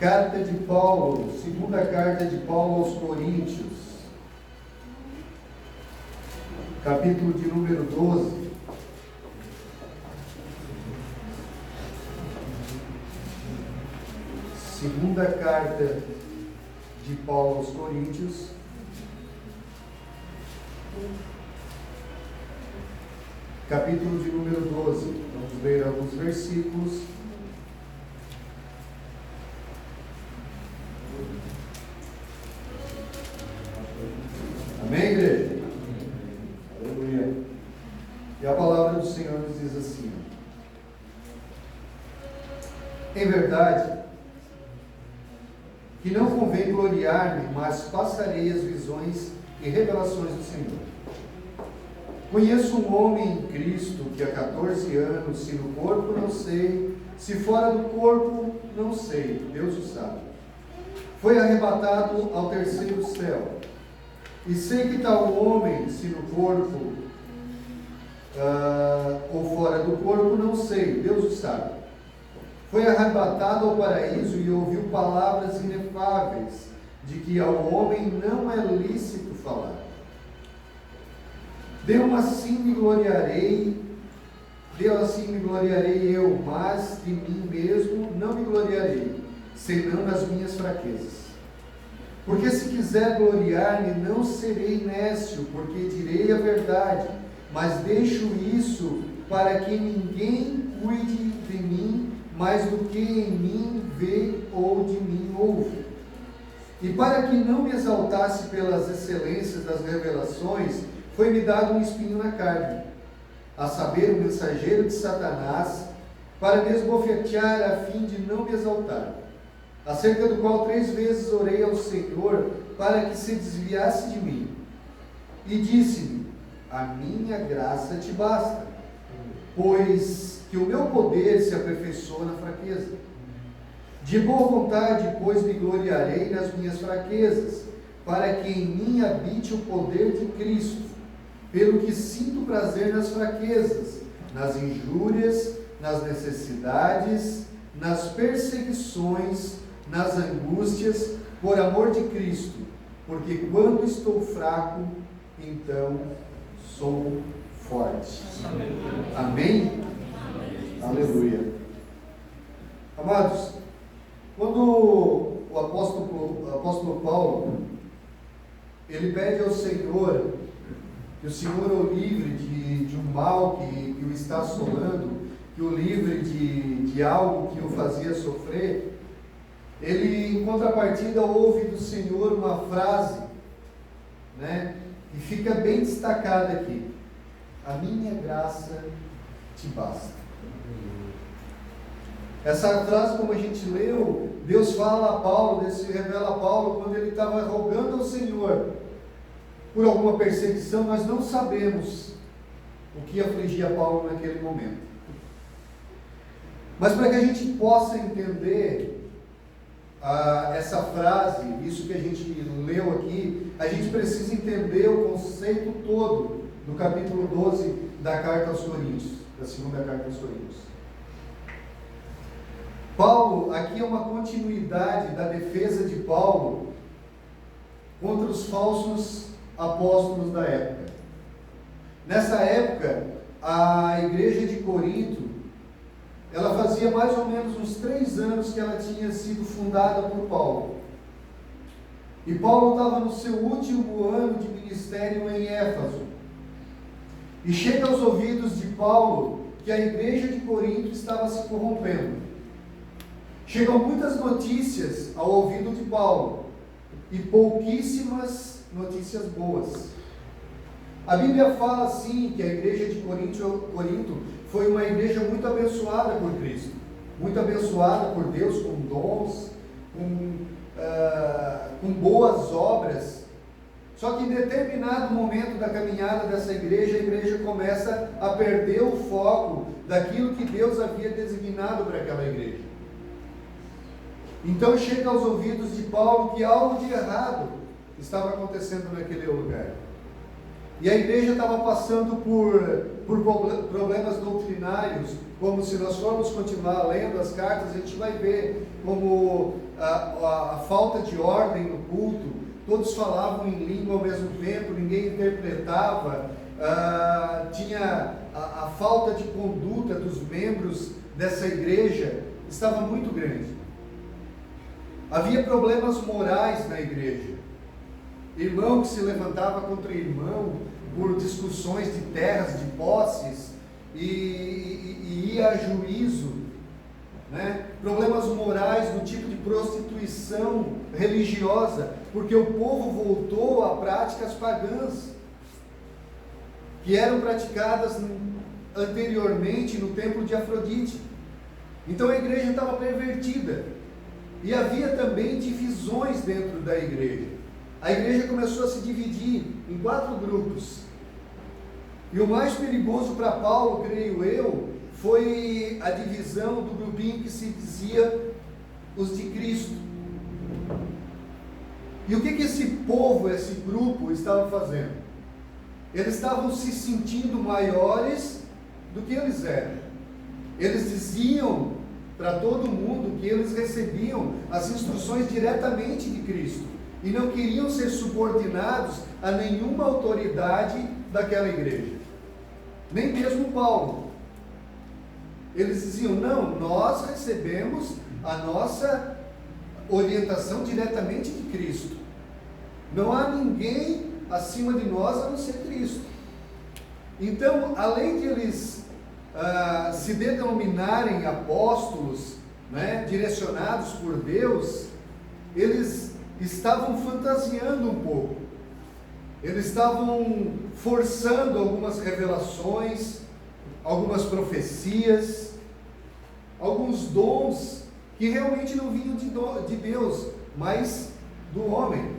Carta de Paulo, segunda carta de Paulo aos Coríntios, capítulo de número 12. Segunda carta de Paulo aos Coríntios, capítulo de número 12. Vamos ler alguns versículos. Amém, igreja? Aleluia. E a palavra do Senhor nos diz assim: em verdade, que não convém gloriar-me, mas passarei as visões e revelações do Senhor. Conheço um homem em Cristo que há 14 anos, se no corpo não sei, se fora do corpo não sei, Deus o sabe, foi arrebatado ao terceiro céu. E sei que tal homem, se no corpo ou fora do corpo, não sei, Deus o sabe. Foi arrebatado ao paraíso e ouviu palavras inefáveis, de que ao homem não é lícito falar. Deu assim me gloriarei eu, mas de mim mesmo não me gloriarei, senão nas minhas fraquezas. Porque se quiser gloriar-me, não serei nécio, porque direi a verdade, mas deixo isso para que ninguém cuide de mim mais do que em mim vê ou de mim ouve. E para que não me exaltasse pelas excelências das revelações, foi-me dado um espinho na carne, a saber, o mensageiro de Satanás, para me esbofetear a fim de não me exaltar. Acerca do qual 3 vezes orei ao Senhor para que se desviasse de mim. E disse-me: a minha graça te basta, pois que o meu poder se aperfeiçoa na fraqueza. De boa vontade, pois, me gloriarei nas minhas fraquezas, para que em mim habite o poder de Cristo, pelo que sinto prazer nas fraquezas, nas injúrias, nas necessidades, nas perseguições, nas angústias, por amor de Cristo, porque quando estou fraco, então sou forte. Amém? Aleluia. Amados, quando o apóstolo Paulo, ele pede ao Senhor que o Senhor o livre de um mal que o está assolando, que o livre de algo que o fazia sofrer, ele, em contrapartida, ouve do Senhor uma frase, né, que fica bem destacada aqui: a minha graça te basta. Essa frase, como a gente leu, Deus fala a Paulo, Deus se revela a Paulo quando ele estava rogando ao Senhor por alguma perseguição. Nós não sabemos o que afligia Paulo naquele momento, mas para que a gente possa entender essa frase, isso que a gente leu aqui, a gente precisa entender o conceito todo do capítulo 12 da carta aos Coríntios, da segunda carta aos Coríntios. Paulo, aqui é uma continuidade da defesa de Paulo contra os falsos apóstolos da época. Nessa época, a igreja de Corinto, ela fazia mais ou menos uns 3 anos que ela tinha sido fundada por Paulo. E Paulo estava no seu último ano de ministério em Éfeso. E chega aos ouvidos de Paulo que a igreja de Corinto estava se corrompendo. Chegam muitas notícias ao ouvido de Paulo e pouquíssimas notícias boas. A Bíblia fala assim que a igreja de Corinto foi uma igreja muito abençoada por Cristo, muito abençoada por Deus, com dons, com boas obras. Só que em determinado momento da caminhada dessa igreja, a igreja começa a perder o foco daquilo que Deus havia designado para aquela igreja. Então chega aos ouvidos de Paulo que algo de errado estava acontecendo naquele lugar. E a igreja estava passando por por problemas doutrinários, como se nós formos continuar lendo as cartas, a gente vai ver como a falta de ordem no culto, todos falavam em língua ao mesmo tempo, ninguém interpretava, tinha a falta de conduta dos membros dessa igreja estava muito grande. Havia problemas morais na igreja, irmão que se levantava contra irmão por discussões de terras, de posses, e ia a juízo, né? Problemas morais do tipo de prostituição religiosa, porque o povo voltou a práticas pagãs que eram praticadas anteriormente no templo de Afrodite. Então a igreja estava pervertida, e havia também divisões dentro da igreja. A igreja começou a se dividir em 4 grupos, e o mais perigoso para Paulo, creio eu, foi a divisão do grupinho que se dizia os de Cristo. E o que esse povo, esse grupo estava fazendo? Eles estavam se sentindo maiores do que eles eram. Eles diziam para todo mundo que eles recebiam as instruções diretamente de Cristo e não queriam ser subordinados a nenhuma autoridade daquela igreja, nem mesmo Paulo. Eles diziam: não, nós recebemos a nossa orientação diretamente de Cristo, não há ninguém acima de nós a não ser Cristo. Então, além de eles se denominarem apóstolos, né, direcionados por Deus, eles estavam fantasiando um pouco, eles estavam forçando algumas revelações, algumas profecias, alguns dons que realmente não vinham de Deus, mas do homem.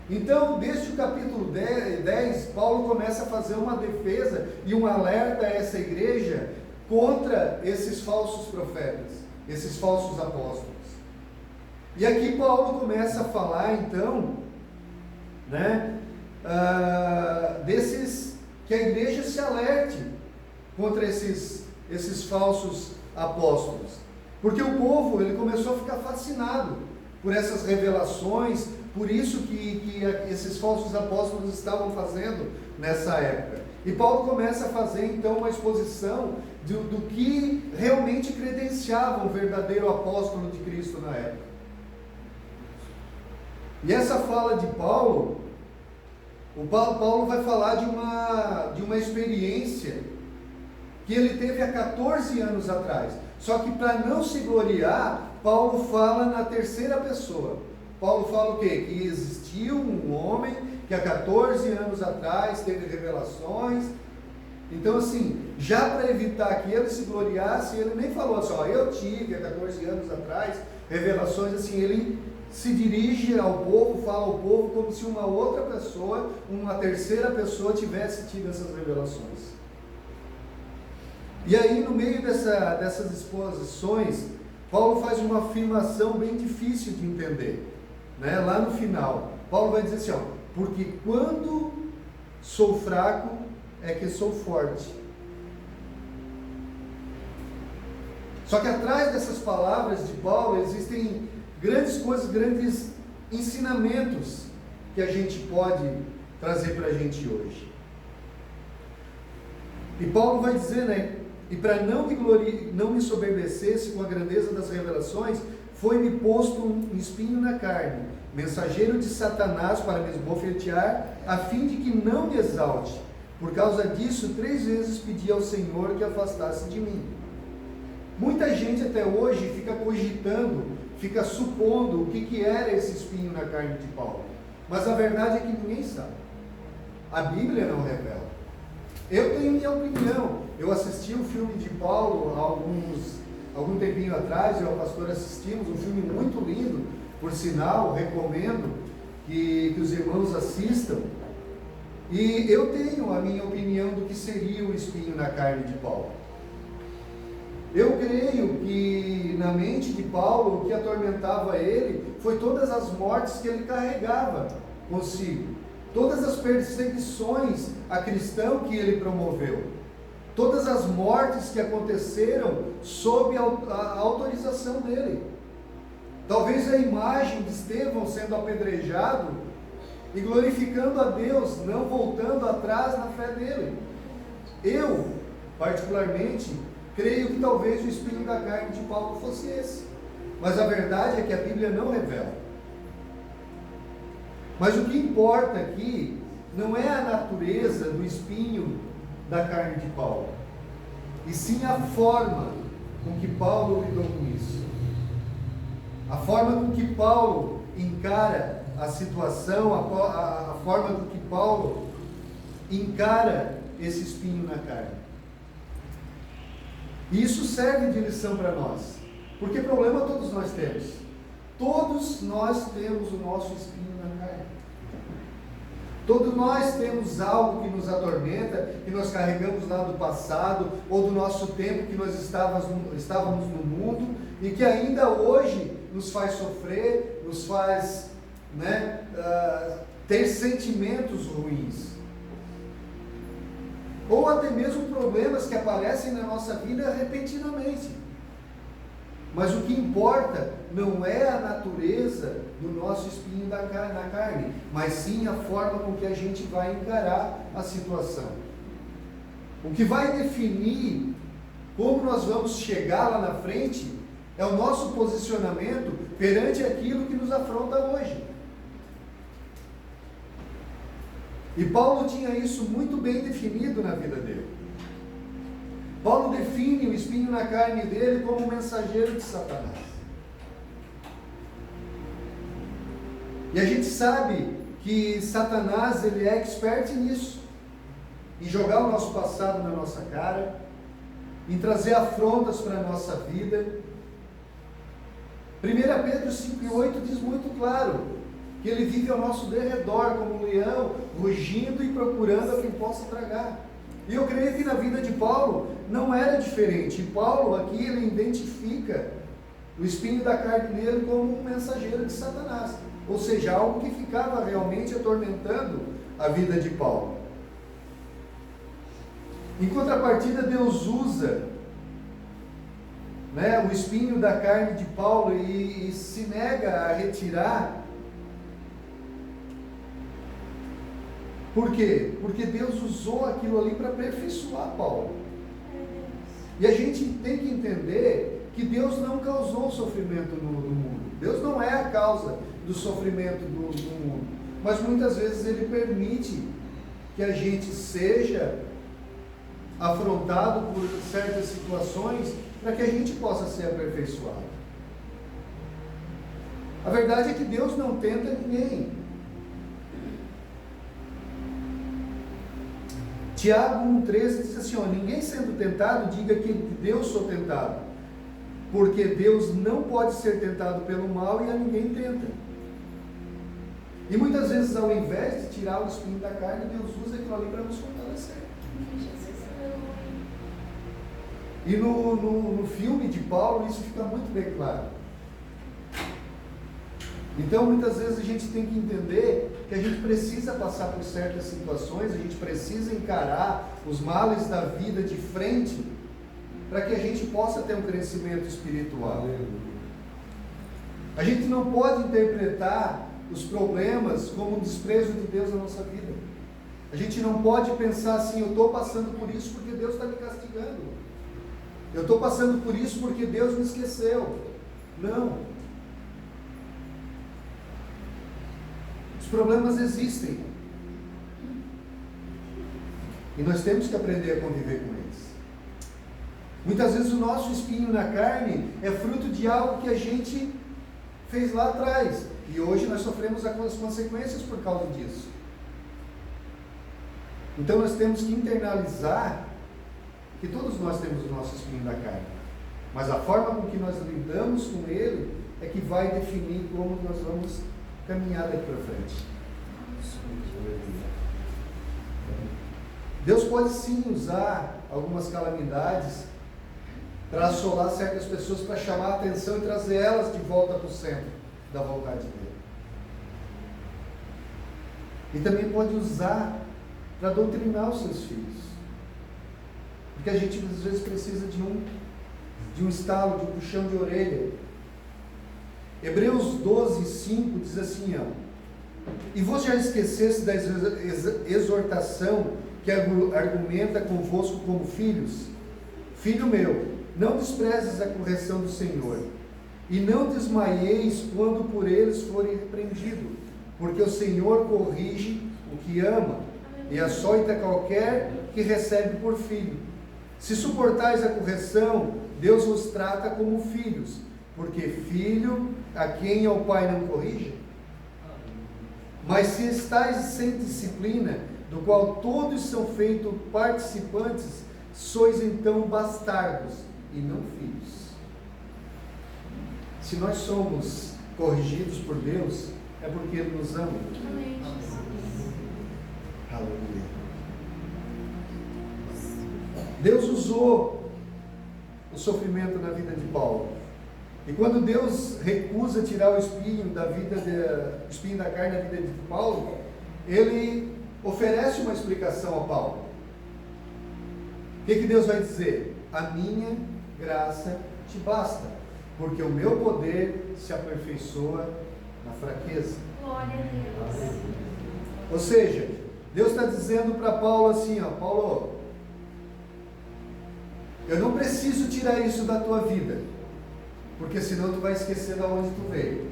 Então, desde o capítulo 10, Paulo começa a fazer uma defesa e um alerta a essa igreja contra esses falsos profetas, esses falsos apóstolos. E aqui Paulo começa a falar, então, né, desses, que a igreja se alerte contra esses falsos apóstolos, porque o povo, ele começou a ficar fascinado por essas revelações, por isso que esses falsos apóstolos estavam fazendo nessa época. E Paulo começa a fazer então uma exposição do que realmente credenciava o verdadeiro apóstolo de Cristo na época. E essa fala de Paulo, Paulo vai falar de uma experiência que ele teve há 14 anos atrás. Só que para não se gloriar, Paulo fala na terceira pessoa. Paulo fala o quê? Que existiu um homem que há 14 anos atrás teve revelações. Então, assim, já para evitar que ele se gloriasse, ele nem falou assim: ó, eu tive há 14 anos atrás revelações. Assim, ele se dirige ao povo, fala ao povo como se uma outra pessoa, uma terceira pessoa tivesse tido essas revelações. E aí, no meio dessas exposições, Paulo faz uma afirmação bem difícil de entender, né? Lá no final, Paulo vai dizer assim, ó: porque quando sou fraco é que sou forte. Só que atrás dessas palavras de Paulo existem grandes coisas, grandes ensinamentos que a gente pode trazer para a gente hoje. E Paulo vai dizer, né? E para não me soberbecesse com a grandeza das revelações, foi-me posto um espinho na carne, mensageiro de Satanás para me esbofetear, a fim de que não me exalte. Por causa disso, 3 vezes pedi ao Senhor que afastasse de mim. Muita gente até hoje fica cogitando, fica supondo o que era esse espinho na carne de Paulo. Mas a verdade é que ninguém sabe. A Bíblia não revela. Eu tenho minha opinião. Eu assisti o filme de Paulo há algum tempinho atrás, eu e o pastor assistimos, um filme muito lindo, por sinal, recomendo que os irmãos assistam. E eu tenho a minha opinião do que seria o espinho na carne de Paulo. Eu creio que na mente de Paulo, o que atormentava ele foi todas as mortes que ele carregava consigo, todas as perseguições a cristão que ele promoveu. todas as mortes que aconteceram sob a autorização dele. Talvez a imagem de Estevão sendo apedrejado e glorificando a Deus, não voltando atrás na fé dele. Eu, particularmente, creio que talvez o espinho da carne de Paulo fosse esse. Mas a verdade é que a Bíblia não revela. Mas o que importa aqui não é a natureza do espinho da carne de Paulo, e sim a forma com que Paulo lidou com isso. A forma com que Paulo encara a situação, a forma com que Paulo encara esse espinho na carne. E isso serve de lição para nós, porque problema todos nós temos. Todos nós temos o nosso espinho na carne. Todos nós temos algo que nos atormenta, que nós carregamos lá do passado, ou do nosso tempo que nós estávamos no mundo, e que ainda hoje nos faz sofrer, nos faz ter sentimentos ruins. Ou até mesmo problemas que aparecem na nossa vida repentinamente. Mas o que importa não é a natureza do nosso espinho na carne, mas sim a forma com que a gente vai encarar a situação. O que vai definir como nós vamos chegar lá na frente é o nosso posicionamento perante aquilo que nos afronta hoje. E Paulo tinha isso muito bem definido na vida dele. Paulo define o espinho na carne dele como um mensageiro de Satanás. E a gente sabe que Satanás, ele é expert nisso, em jogar o nosso passado na nossa cara, em trazer afrontas para a nossa vida. 1 Pedro 5,8 diz muito claro que ele vive ao nosso derredor como um leão, rugindo e procurando a quem possa tragar. E eu creio que na vida de Paulo não era diferente. E Paulo aqui, ele identifica o espinho da carne dele como um mensageiro de Satanás, ou seja, algo que ficava realmente atormentando a vida de Paulo. Em contrapartida, Deus usa o espinho da carne de Paulo e se nega a retirar. Por quê? Porque Deus usou aquilo ali para aperfeiçoar Paulo. E a gente tem que entender que Deus não causou sofrimento no mundo. Deus não é a causa do sofrimento do mundo. Mas muitas vezes Ele permite que a gente seja afrontado por certas situações para que a gente possa ser aperfeiçoado. A verdade é que Deus não tenta ninguém. Tiago 1,13 diz assim, ninguém sendo tentado, diga que Deus sou tentado, porque Deus não pode ser tentado pelo mal e a ninguém tenta. E muitas vezes, ao invés de tirar o espinho da carne, Deus usa aquilo ali para nos fortalecer. E no filme de Paulo, isso fica muito bem claro. Então, muitas vezes a gente tem que entender que a gente precisa passar por certas situações, a gente precisa encarar os males da vida de frente, para que a gente possa ter um crescimento espiritual. A gente não pode interpretar os problemas como um desprezo de Deus na nossa vida. A gente não pode pensar assim, eu estou passando por isso porque Deus está me castigando. Eu estou passando por isso porque Deus me esqueceu. Não. Os problemas existem. E nós temos que aprender a conviver com eles. Muitas vezes o nosso espinho na carne é fruto de algo que a gente fez lá atrás. E hoje nós sofremos as consequências por causa disso. Então nós temos que internalizar que todos nós temos o nosso espinho na carne. Mas a forma com que nós lidamos com ele é que vai definir como nós vamos caminhar daqui para frente. Deus pode sim usar algumas calamidades para assolar certas pessoas, para chamar a atenção e trazer elas de volta para o centro da vontade dele. E também pode usar para doutrinar os seus filhos. porque a gente às vezes precisa de um estalo, de um puxão de orelha. Hebreus 12, 5 diz assim, ó: e vos já esqueceste da exortação que argumenta convosco como filhos? Filho meu, não desprezes a correção do Senhor, e não desmaieis quando por eles forem repreendidos, porque o Senhor corrige o que ama, e açoita qualquer que recebe por filho. Se suportais a correção, Deus vos trata como filhos, porque filho a quem o pai não corrige? Mas se estáis sem disciplina, do qual todos são feitos participantes, sois então bastardos e não filhos. Se nós somos corrigidos por Deus, é porque Ele nos ama. Amém, Jesus. Aleluia. Deus usou o sofrimento na vida de Paulo. E quando Deus recusa tirar o espinho da carne da vida de Paulo, Ele oferece uma explicação a Paulo. O que Deus vai dizer? A minha graça te basta, porque o meu poder se aperfeiçoa na fraqueza. Glória a Deus. Ou seja, Deus está dizendo para Paulo assim, ó: Paulo, eu não preciso tirar isso da tua vida, porque senão tu vai esquecer de onde tu veio.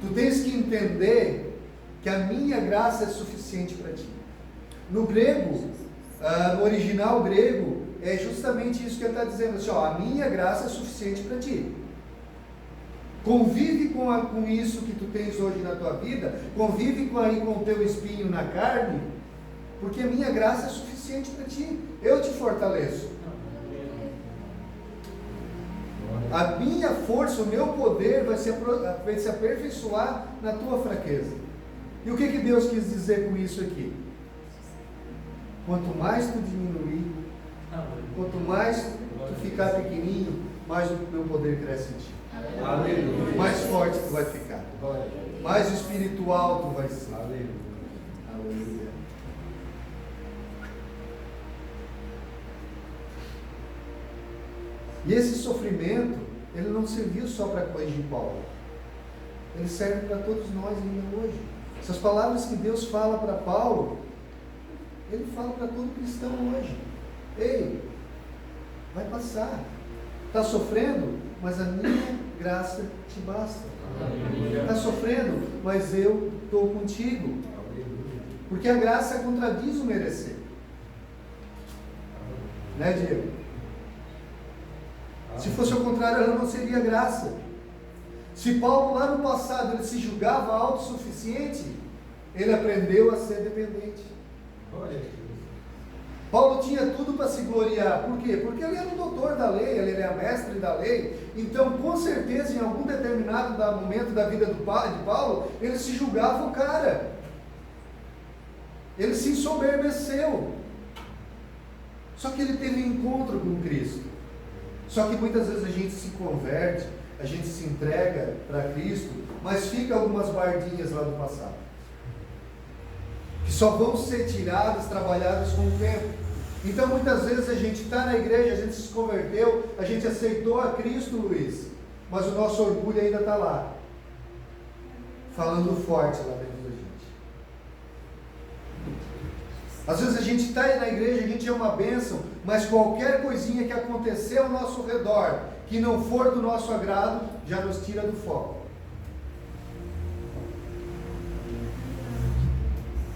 Tu tens que entender que a minha graça é suficiente para ti. No grego, no original grego, é justamente isso que ele está dizendo, assim, ó: a minha graça é suficiente para ti. Convive com isso que tu tens hoje na tua vida, convive com o teu espinho na carne, porque a minha graça é suficiente para ti. Eu te fortaleço. A minha força, o meu poder vai se aperfeiçoar na tua fraqueza. E o que Deus quis dizer com isso aqui? Quanto mais tu diminuir, quanto mais tu ficar pequenininho, mais o meu poder cresce em ti. Aleluia. Mais forte tu vai ficar. Mais espiritual tu vai ser. Aleluia. E esse sofrimento, ele não serviu só para corrigir Paulo. Ele serve para todos nós ainda hoje. Essas palavras que Deus fala para Paulo, Ele fala para todo cristão hoje. Ei, vai passar. Está sofrendo? Mas a minha graça te basta. Está sofrendo? Mas eu estou contigo. Porque a graça contradiz o merecer. Né, Diego? Se fosse ao contrário, ela não seria graça. Se Paulo lá no passado ele se julgava autossuficiente, ele aprendeu a ser dependente. Paulo tinha tudo para se gloriar. Por quê? Porque ele era o doutor da lei, ele era mestre da lei. Então, com certeza, em algum determinado momento da vida de Paulo, ele se julgava o cara. Ele se ensoberbeceu. Só que ele teve um encontro com Cristo. Só que muitas vezes a gente se converte, a gente se entrega para Cristo, mas fica algumas bardinhas lá do passado, que só vão ser tiradas, trabalhadas com o tempo. Então muitas vezes a gente está na igreja, a gente se converteu, a gente aceitou a Cristo, Luiz, mas o nosso orgulho ainda está lá, falando forte lá dentro da gente. Às vezes a gente está aí na igreja, a gente é uma bênção, mas qualquer coisinha que acontecer ao nosso redor, que não for do nosso agrado, já nos tira do foco.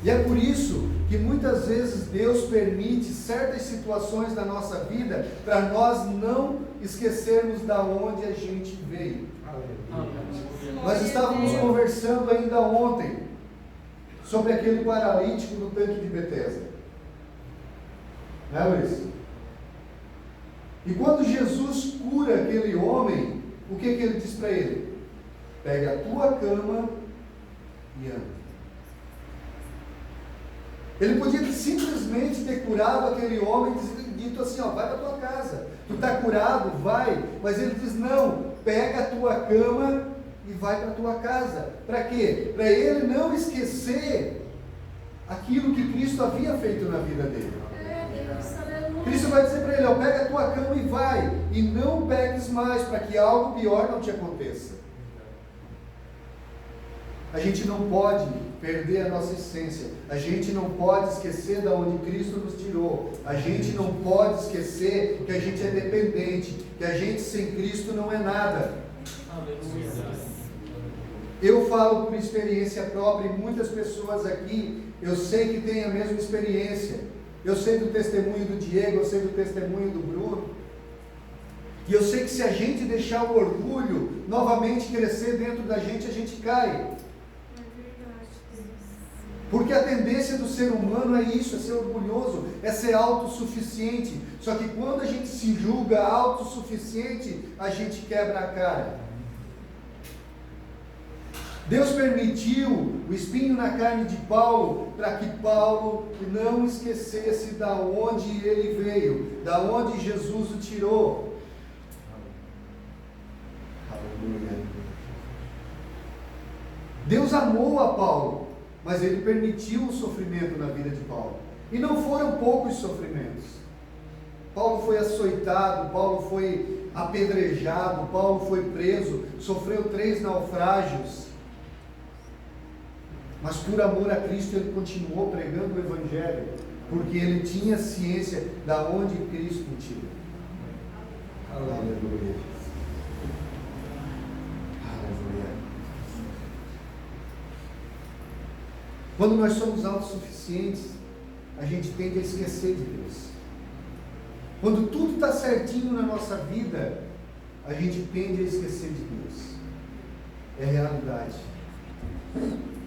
E é por isso que muitas vezes Deus permite certas situações da nossa vida, para nós não esquecermos da onde a gente veio. Nós estávamos conversando ainda ontem sobre aquele paralítico no tanque de Betesda. Né, Luiz? E quando Jesus cura aquele homem, o que ele diz para ele? Pega a tua cama e anda. Ele podia simplesmente ter curado aquele homem e dito assim, ó, vai para tua casa. Tu está curado, vai. Mas ele diz, não, pega a tua cama e vai para a tua casa. Para quê? Para ele não esquecer aquilo que Cristo havia feito na vida dele. Deus, aleluia. Cristo vai dizer para ele, pega a tua cama e vai, e não peques mais, para que algo pior não te aconteça. A gente não pode perder a nossa essência, a gente não pode esquecer de onde Cristo nos tirou, a gente não pode esquecer que a gente é dependente, que a gente sem Cristo não é nada. Eu falo por experiência própria, e muitas pessoas aqui, eu sei que têm a mesma experiência. Eu sei do testemunho do Diego, eu sei do testemunho do Bruno, e eu sei que se a gente deixar o orgulho novamente crescer dentro da gente, a gente cai. Porque a tendência do ser humano é isso, é ser orgulhoso, é ser autossuficiente. Só que quando a gente se julga autossuficiente, a gente quebra a cara. Deus permitiu o espinho na carne de Paulo, para que Paulo não esquecesse da onde ele veio, da onde Jesus o tirou. Aleluia. Deus amou a Paulo, mas ele permitiu o sofrimento na vida de Paulo. E não foram poucos sofrimentos. Paulo foi açoitado, Paulo foi apedrejado, Paulo foi preso, sofreu 3 naufrágios. Mas por amor a Cristo ele continuou pregando o Evangelho, porque ele tinha ciência da onde Cristo o tirou. Aleluia. Aleluia. Quando nós somos autossuficientes, a gente tende a esquecer de Deus. Quando tudo está certinho na nossa vida, a gente tende a esquecer de Deus. É realidade.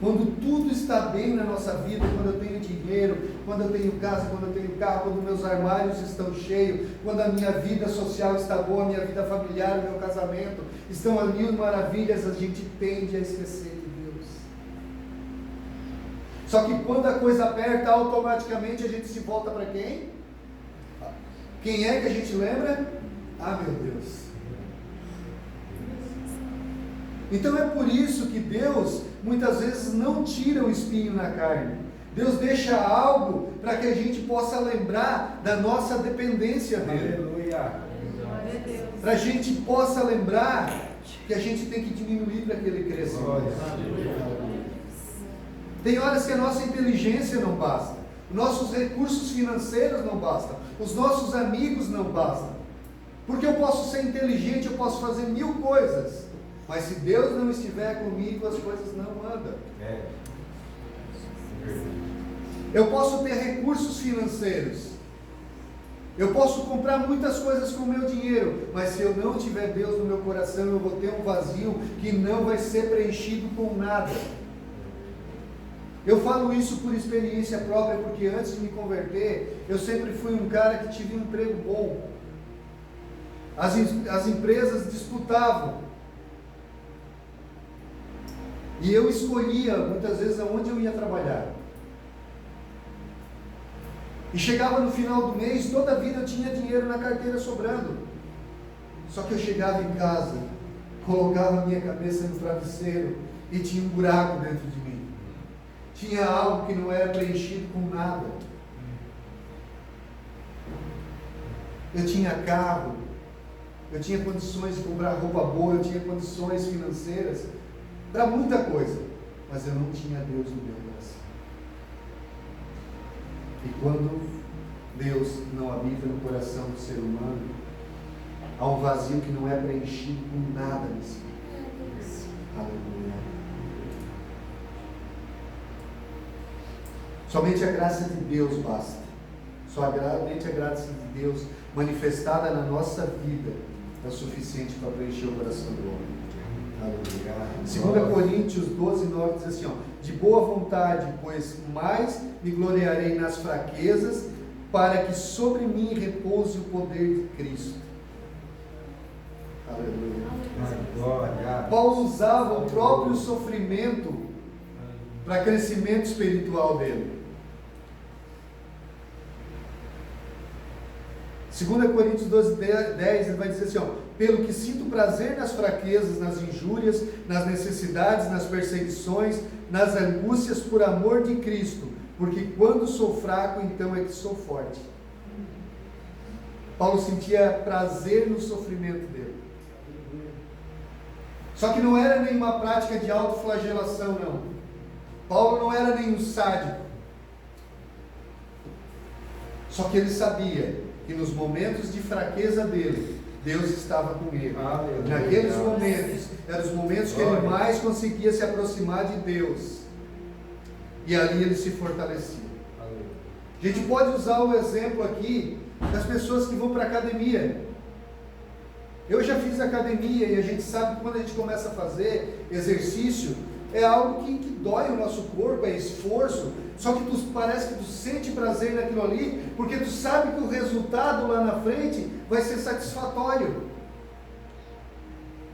Quando tudo está bem na nossa vida, quando eu tenho dinheiro, quando eu tenho casa, quando eu tenho carro, quando meus armários estão cheios, quando a minha vida social está boa, a minha vida familiar, o meu casamento estão a mil maravilhas, a gente tende a esquecer de Deus. Só que quando a coisa aperta, automaticamente a gente se volta para quem? Quem é que a gente lembra? Ah, meu Deus. Então é por isso que Deus muitas vezes não tira o espinho na carne. Deus deixa algo para que a gente possa lembrar da nossa dependência dele. Aleluia. Para a gente possa lembrar que a gente tem que diminuir para que ele cresça. Tem horas que a nossa inteligência não basta, nossos recursos financeiros não bastam, os nossos amigos não bastam. Porque eu posso ser inteligente, eu posso fazer 1000 coisas, mas se Deus não estiver comigo, as coisas não andam. Eu posso ter recursos financeiros, eu posso comprar muitas coisas com o meu dinheiro, mas se eu não tiver Deus no meu coração, eu vou ter um vazio que não vai ser preenchido com nada. Eu falo isso por experiência própria, porque antes de me converter, eu sempre fui um cara que tive um emprego bom. As empresas disputavam. E eu escolhia muitas vezes aonde eu ia trabalhar. E chegava no final do mês, toda a vida eu tinha dinheiro na carteira sobrando. Só que eu chegava em casa, colocava a minha cabeça no travesseiro e tinha um buraco dentro de mim. Tinha algo que não era preenchido com nada. Eu tinha carro, eu tinha condições de comprar roupa boa, eu tinha condições financeiras para muita coisa, mas eu não tinha Deus no meu coração. E quando Deus não habita no coração do ser humano, há um vazio que não é preenchido com nada nesse mundo. Aleluia. Somente a graça de Deus basta. Somente a graça de Deus manifestada na nossa vida é o suficiente para preencher o coração do homem. Aleluia. 2 Coríntios 12, 9 diz assim, de boa vontade, pois mais me gloriarei nas fraquezas, para que sobre mim repouse o poder de Cristo. Aleluia. Paulo usava o próprio sofrimento para crescimento espiritual dele. 2 Coríntios 12, 10, ele vai dizer assim, pelo que sinto prazer nas fraquezas, nas injúrias, nas necessidades, nas perseguições, nas angústias por amor de Cristo, porque quando sou fraco, então é que sou forte. Paulo sentia prazer no sofrimento dele. Só que não era nenhuma prática de autoflagelação, não. Paulo não era nenhum sádico. Só que ele sabia que nos momentos de fraqueza dele, Deus estava com ele. Naqueles momentos, eram os momentos que ele mais conseguia se aproximar de Deus. E ali ele se fortalecia. A gente pode usar o exemplo aqui das pessoas que vão para a academia. Eu já fiz academia e a gente sabe que quando a gente começa a fazer exercício, é algo que dói o nosso corpo, é esforço. Só que parece que tu sente prazer naquilo ali, porque tu sabe que o resultado lá na frente vai ser satisfatório.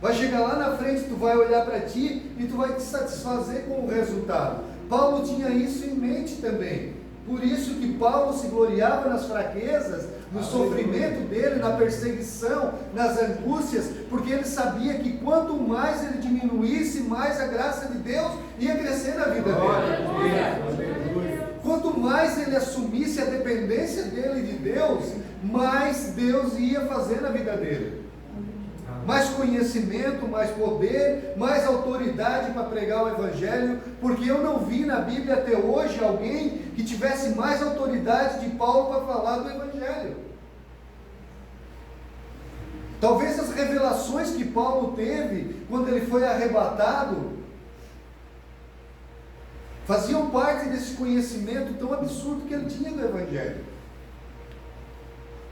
Vai chegar lá na frente, tu vai olhar para ti e tu vai te satisfazer com o resultado. Paulo tinha isso em mente também. Por isso que Paulo se gloriava nas fraquezas, no sofrimento dele, na perseguição, nas angústias, porque ele sabia que quanto mais ele diminuísse, mais a graça de Deus ia crescer na vida dele. Quanto mais ele assumisse a dependência dele de Deus, mais Deus ia fazer na vida dele. Mais conhecimento, mais poder, mais autoridade para pregar o Evangelho, porque eu não vi na Bíblia até hoje alguém que tivesse mais autoridade de Paulo para falar do Evangelho. Talvez as revelações que Paulo teve quando ele foi arrebatado faziam parte desse conhecimento tão absurdo que ele tinha do Evangelho.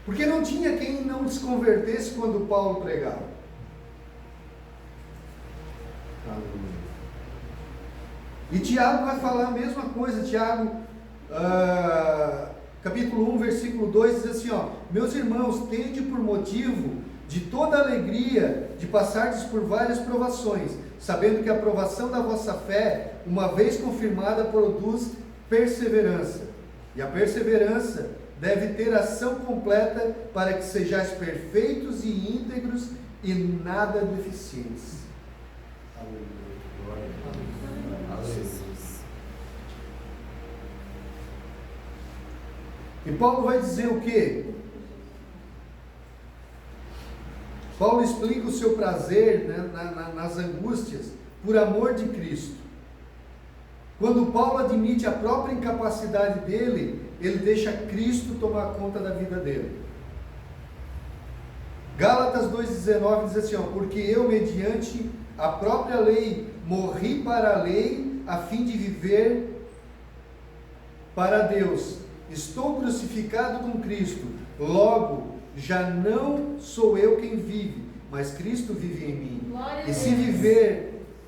Porque não tinha quem não se convertesse quando Paulo pregava. E Tiago vai falar a mesma coisa. Tiago, capítulo 1, versículo 2, diz assim, meus irmãos, tende por motivo de toda alegria de passardes por várias provações, sabendo que a provação da vossa fé, uma vez confirmada, produz perseverança. E a perseverança deve ter ação completa, para que sejais perfeitos e íntegros e nada deficientes. E Paulo vai dizer o quê? Paulo explica o seu prazer, né, nas angústias por amor de Cristo. Quando Paulo admite a própria incapacidade dele, ele deixa Cristo tomar conta da vida dele. Gálatas 2,19 diz assim, porque eu, mediante a própria lei, morri para a lei, a fim de viver para Deus. Estou crucificado com Cristo, logo, já não sou eu quem vive, mas Cristo vive em mim.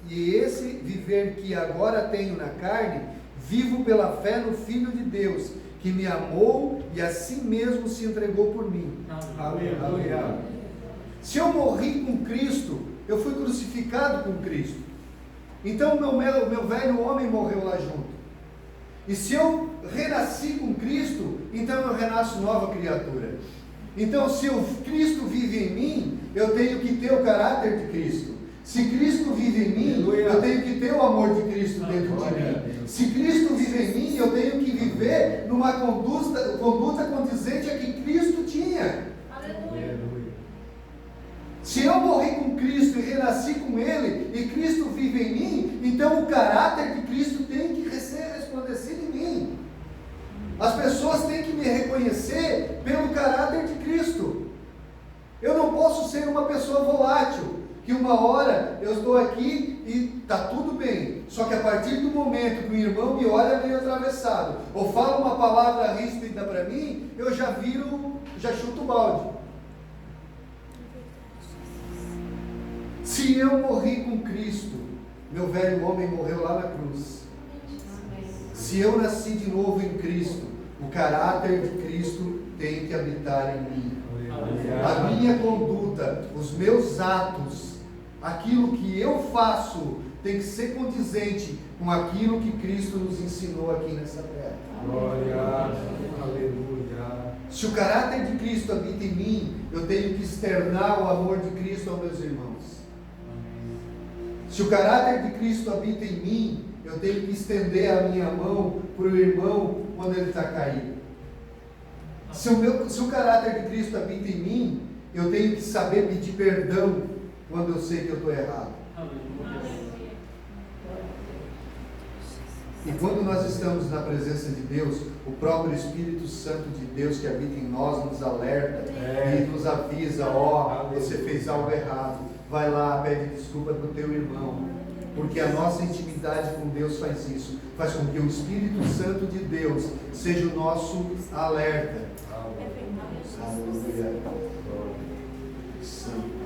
E esse viver que agora tenho na carne, vivo pela fé no Filho de Deus, que me amou e assim mesmo se entregou por mim. Aleluia. Se eu morri com Cristo, eu fui crucificado com Cristo. Então o meu velho homem morreu lá junto. E se eu renasci com Cristo, então eu renasço nova criatura. Então, se o Cristo vive em mim, eu tenho que ter o caráter de Cristo. Se Cristo vive em mim, eu tenho que ter o amor de Cristo dentro de mim. Se Cristo vive em mim, eu tenho que viver numa conduta condizente a que Cristo tinha. Aleluia. Se eu morri com Cristo e renasci com Ele, e Cristo vive em mim, então o caráter de Cristo tem que ser resplandecido em mim. As pessoas têm que me reconhecer pelo caráter de Cristo. Eu não posso ser uma pessoa volátil, que uma hora eu estou aqui e está tudo bem, só que a partir do momento que o irmão me olha meio atravessado, ou fala uma palavra ríspida para mim, eu já chuto o balde. Se eu morri com Cristo, meu velho homem morreu lá na cruz. Se eu nasci de novo em Cristo, o caráter de Cristo tem que habitar em mim. A minha conduta, os meus atos, aquilo que eu faço, tem que ser condizente com aquilo que Cristo nos ensinou aqui nessa terra. Glória, aleluia. Se o caráter de Cristo habita em mim, eu tenho que externar o amor de Cristo aos meus irmãos. Se o caráter de Cristo habita em mim, eu tenho que estender a minha mão para o irmão quando ele está caído. Se o caráter de Cristo habita em mim, eu tenho que saber pedir perdão quando eu sei que eu estou errado. E quando nós estamos na presença de Deus, o próprio Espírito Santo de Deus que habita em nós nos alerta e nos avisa: ó, você fez algo errado, vai lá, pede desculpa para o teu irmão. Porque a nossa intimidade com Deus faz isso, faz com que o Espírito Santo de Deus seja o nosso alerta. Aleluia. Santo.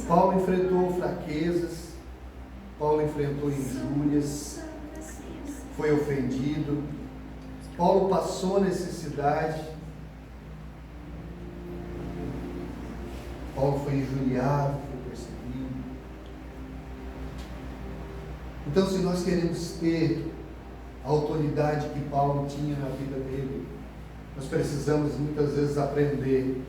Paulo enfrentou fraquezas, Paulo enfrentou injúrias, foi ofendido, Paulo passou necessidade, Paulo foi injuriado, foi perseguido. Então, se nós queremos ter a autoridade que Paulo tinha na vida dele, nós precisamos muitas vezes aprender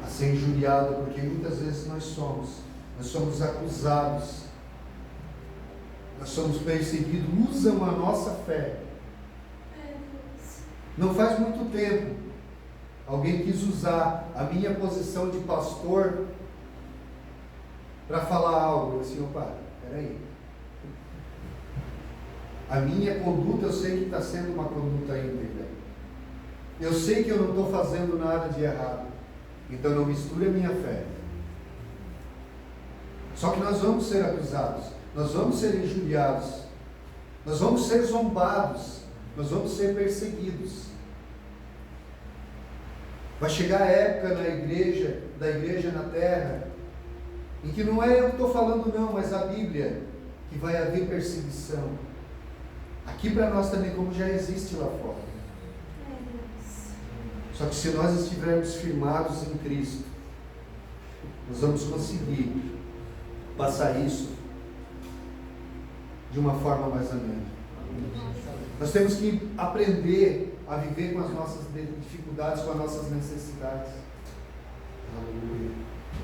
a ser injuriado, porque muitas vezes nós somos acusados, nós somos perseguidos, usam a nossa fé. Não faz muito tempo, alguém quis usar a minha posição de pastor para falar algo. Eu assim, opa, peraí. A minha conduta, eu sei que está sendo uma conduta íntegra. Eu sei que eu não estou fazendo nada de errado. Então não misture a minha fé. Só que nós vamos ser acusados, nós vamos ser injuriados, nós vamos ser zombados, nós vamos ser perseguidos. Vai chegar a época da igreja na terra, em que não é eu que estou falando não, mas a Bíblia, que vai haver perseguição. Aqui para nós também, como já existe lá fora. Só que se nós estivermos firmados em Cristo, nós vamos conseguir passar isso de uma forma mais amena. Nós temos que aprender a viver com as nossas dificuldades, com as nossas necessidades. Aleluia.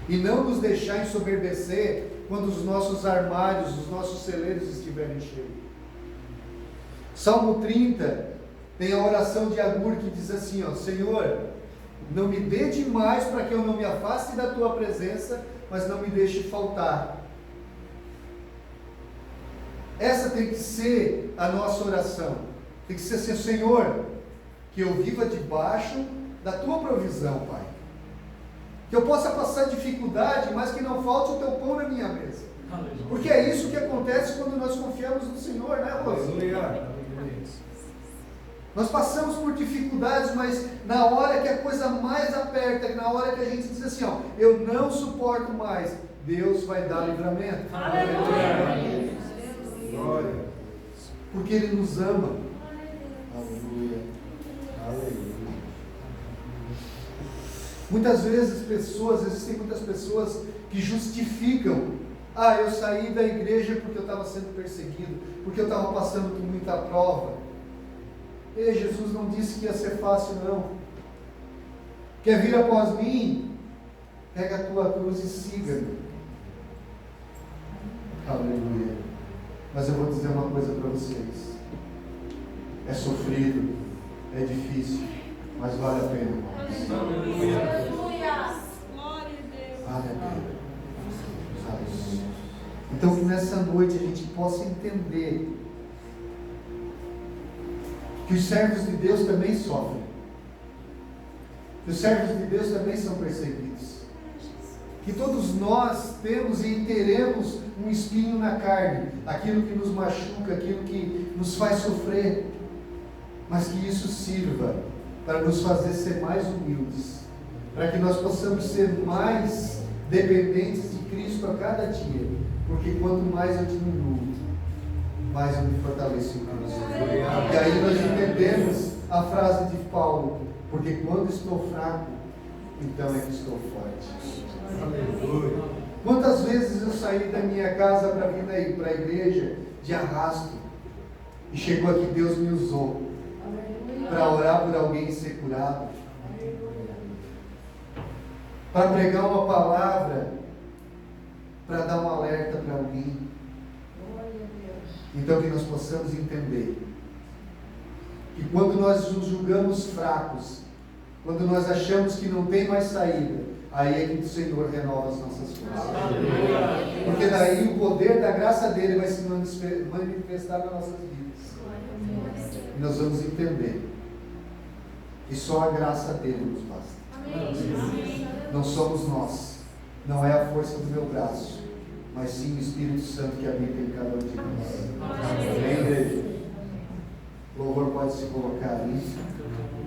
E não nos deixar ensoberbecer quando os nossos armários, os nossos celeiros estiverem cheios. Salmo 30 tem a oração de Agur que diz assim, ó: Senhor, não me dê demais para que eu não me afaste da tua presença, mas não me deixe faltar. Essa tem que ser a nossa oração. Tem que ser assim: Senhor, que eu viva debaixo da tua provisão, Pai. Que eu possa passar dificuldade, mas que não falte o teu pão na minha mesa. Porque é isso que acontece quando nós confiamos no Senhor, né, Rosa? Nós passamos por dificuldades, mas na hora que a coisa mais aperta, na hora que a gente diz assim, ó, eu não suporto mais, Deus vai dar livramento. Aleluia. Glória. Porque Ele nos ama. Aleluia. Aleluia. Muitas vezes existem muitas pessoas que justificam: ah, eu saí da igreja porque eu estava sendo perseguido, porque eu estava passando por muita prova. E Jesus não disse que ia ser fácil, não. Quer vir após mim? Pega a tua cruz e siga-me. Aleluia. Mas eu vou dizer uma coisa para vocês: é sofrido, é difícil, mas vale a pena. Aleluia. Glória a Deus. Vale a pena. Então que nessa noite a gente possa entender que os servos de Deus também sofrem, que os servos de Deus também são perseguidos, que todos nós temos e teremos um espinho na carne, aquilo que nos machuca, aquilo que nos faz sofrer, mas que isso sirva para nos fazer ser mais humildes, para que nós possamos ser mais dependentes de Cristo a cada dia, porque quanto mais eu diminuo, mais eu me fortaleço em Cristo. E aí nós entendemos a frase de Paulo: porque quando estou fraco, então é que estou forte. Aleluia. Quantas vezes eu saí da minha casa para vir para a igreja de arrasto, e chegou aqui, Deus me usou para orar por alguém ser curado, para pregar uma palavra, para dar um alerta para alguém. Então que nós possamos entender que quando nós nos julgamos fracos, quando nós achamos que não tem mais saída, aí é que o Senhor renova as nossas forças. Porque daí o poder da graça dele vai se manifestar nas nossas vidas. E nós vamos entender que só a graça dele nos basta. Não somos nós, não é a força do meu braço, mas sim o Espírito Santo que habita em cada um de nós. Amém, igreja? O louvor pode se colocar ali.